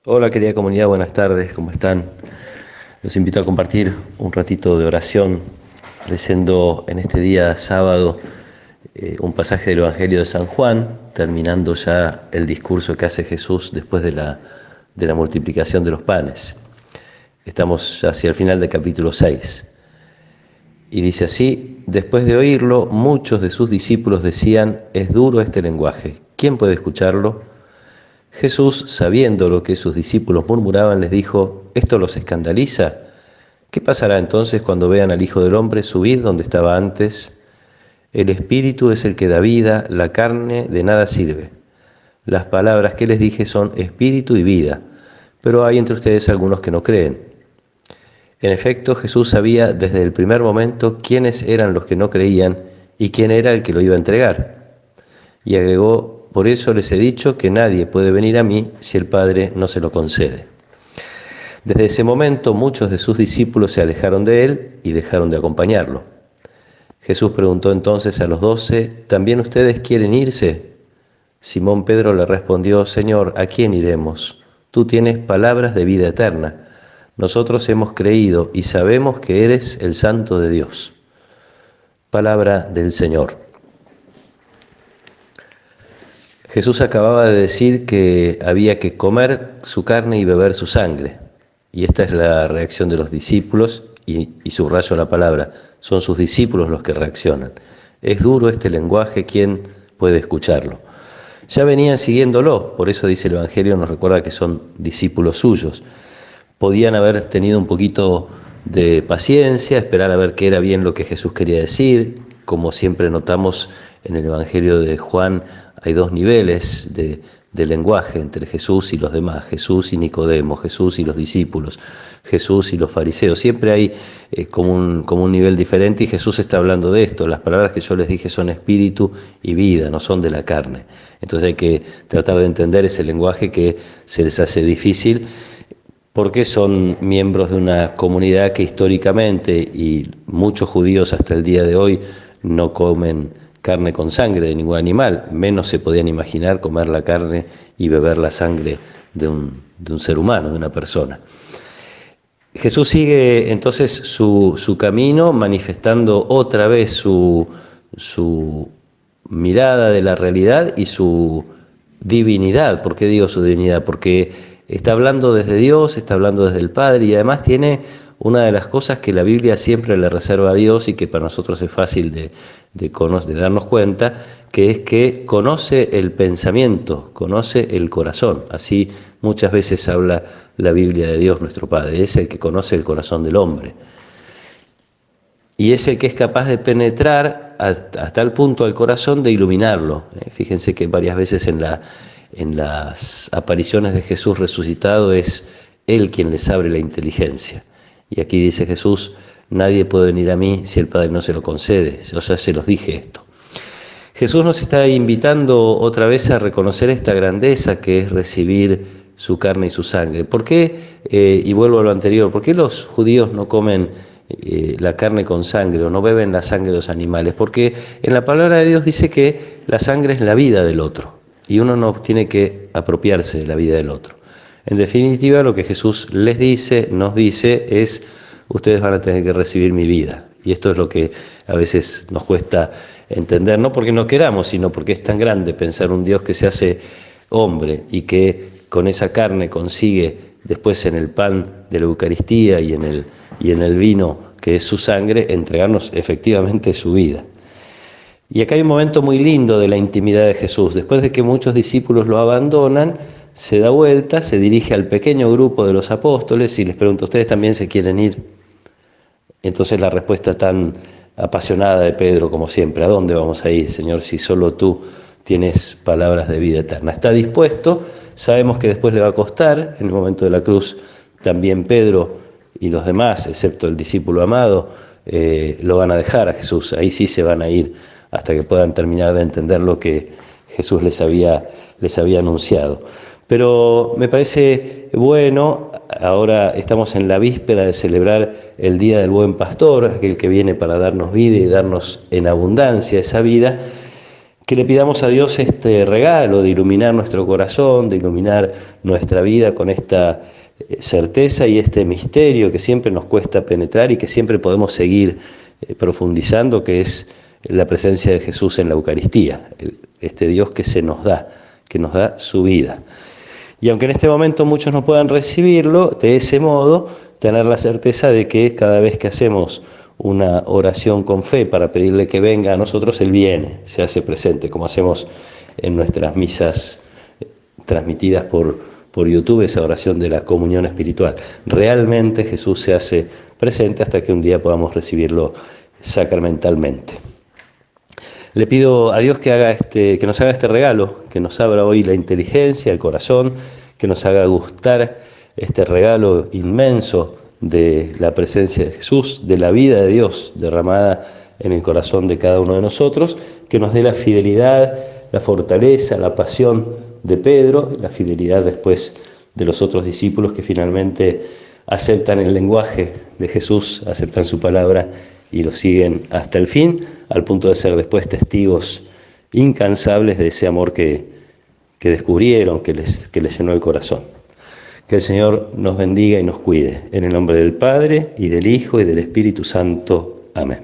Hola querida comunidad, buenas tardes, ¿cómo están? Los invito a compartir un ratito de oración, leyendo en este día sábado un pasaje del Evangelio de San Juan, terminando ya el discurso que hace Jesús después de la multiplicación de los panes. Estamos ya hacia el final del capítulo 6. Y dice así: después de oírlo, muchos de sus discípulos decían: es duro este lenguaje, ¿quién puede escucharlo? Jesús, sabiendo lo que sus discípulos murmuraban, les dijo: ¿esto los escandaliza? ¿Qué pasará entonces cuando vean al Hijo del Hombre subir donde estaba antes? El Espíritu es el que da vida, la carne de nada sirve. Las palabras que les dije son espíritu y vida, pero hay entre ustedes algunos que no creen. En efecto, Jesús sabía desde el primer momento quiénes eran los que no creían y quién era el que lo iba a entregar. Y agregó: por eso les he dicho que nadie puede venir a mí si el Padre no se lo concede. Desde ese momento muchos de sus discípulos se alejaron de él y dejaron de acompañarlo. Jesús preguntó entonces a los 12: ¿también ustedes quieren irse? Simón Pedro le respondió: Señor, ¿a quién iremos? Tú tienes palabras de vida eterna. Nosotros hemos creído y sabemos que eres el Santo de Dios. Palabra del Señor. Jesús acababa de decir que había que comer su carne y beber su sangre. Y esta es la reacción de los discípulos, y subrayo la palabra, son sus discípulos los que reaccionan. Es duro este lenguaje, ¿quién puede escucharlo? Ya venían siguiéndolo, por eso dice el Evangelio, nos recuerda que son discípulos suyos. Podían haber tenido un poquito de paciencia, esperar a ver qué era bien lo que Jesús quería decir. Como siempre notamos en el Evangelio de Juan, hay dos niveles de lenguaje entre Jesús y los demás: Jesús y Nicodemo, Jesús y los discípulos, Jesús y los fariseos. Siempre hay como un nivel diferente, y Jesús está hablando de esto. Las palabras que yo les dije son espíritu y vida, no son de la carne. Entonces hay que tratar de entender ese lenguaje que se les hace difícil, porque son miembros de una comunidad que históricamente, y muchos judíos hasta el día de hoy, no comen carne con sangre de ningún animal. Menos se podían imaginar comer la carne y beber la sangre de un ser humano, de una persona. Jesús sigue entonces su camino, manifestando otra vez su mirada de la realidad y su divinidad. ¿Por qué digo su divinidad? Porque está hablando desde Dios, está hablando desde el Padre, y además tiene una de las cosas que la Biblia siempre le reserva a Dios y que para nosotros es fácil de darnos cuenta, que es que conoce el pensamiento, conoce el corazón. Así muchas veces habla la Biblia de Dios nuestro Padre. Es el que conoce el corazón del hombre. Y es el que es capaz de penetrar hasta el punto del corazón de iluminarlo. Fíjense que varias veces en las apariciones de Jesús resucitado es Él quien les abre la inteligencia. Y aquí dice Jesús: nadie puede venir a mí si el Padre no se lo concede. Yo ya se los dije esto. Jesús nos está invitando otra vez a reconocer esta grandeza que es recibir su carne y su sangre. ¿Por qué? Y vuelvo a lo anterior, ¿por qué los judíos no comen la carne con sangre o no beben la sangre de los animales? Porque en la palabra de Dios dice que la sangre es la vida del otro y uno no tiene que apropiarse de la vida del otro. En definitiva, lo que Jesús les dice, nos dice, es: ustedes van a tener que recibir mi vida. Y esto es lo que a veces nos cuesta entender, no porque no queramos, sino porque es tan grande pensar un Dios que se hace hombre y que con esa carne consigue después en el pan de la Eucaristía y en el vino que es su sangre entregarnos efectivamente su vida. Y acá hay un momento muy lindo de la intimidad de Jesús. Después de que muchos discípulos lo abandonan, se da vuelta, se dirige al pequeño grupo de los apóstoles y les pregunta: ¿ustedes también se quieren ir? Entonces la respuesta tan apasionada de Pedro, como siempre: ¿a dónde vamos a ir, Señor, si solo tú tienes palabras de vida eterna? Está dispuesto. Sabemos que después le va a costar. En el momento de la cruz también Pedro y los demás, excepto el discípulo amado, lo van a dejar a Jesús. Ahí sí se van a ir hasta que puedan terminar de entender lo que Jesús les había anunciado. Pero me parece bueno, ahora estamos en la víspera de celebrar el Día del Buen Pastor, aquel que viene para darnos vida y darnos en abundancia esa vida, que le pidamos a Dios este regalo de iluminar nuestro corazón, de iluminar nuestra vida con esta certeza y este misterio que siempre nos cuesta penetrar y que siempre podemos seguir profundizando, que es la presencia de Jesús en la Eucaristía, este Dios que nos da su vida. Y aunque en este momento muchos no puedan recibirlo, de ese modo, tener la certeza de que cada vez que hacemos una oración con fe para pedirle que venga a nosotros, Él viene, se hace presente, como hacemos en nuestras misas transmitidas por YouTube, esa oración de la comunión espiritual. Realmente Jesús se hace presente hasta que un día podamos recibirlo sacramentalmente. Le pido a Dios que nos haga este regalo, que nos abra hoy la inteligencia, el corazón, que nos haga gustar este regalo inmenso de la presencia de Jesús, de la vida de Dios derramada en el corazón de cada uno de nosotros, que nos dé la fidelidad, la fortaleza, la pasión de Pedro, la fidelidad después de los otros discípulos que finalmente aceptan el lenguaje de Jesús, aceptan su palabra y lo siguen hasta el fin, al punto de ser después testigos incansables de ese amor que descubrieron, que les llenó el corazón. Que el Señor nos bendiga y nos cuide. En el nombre del Padre, y del Hijo, y del Espíritu Santo. Amén.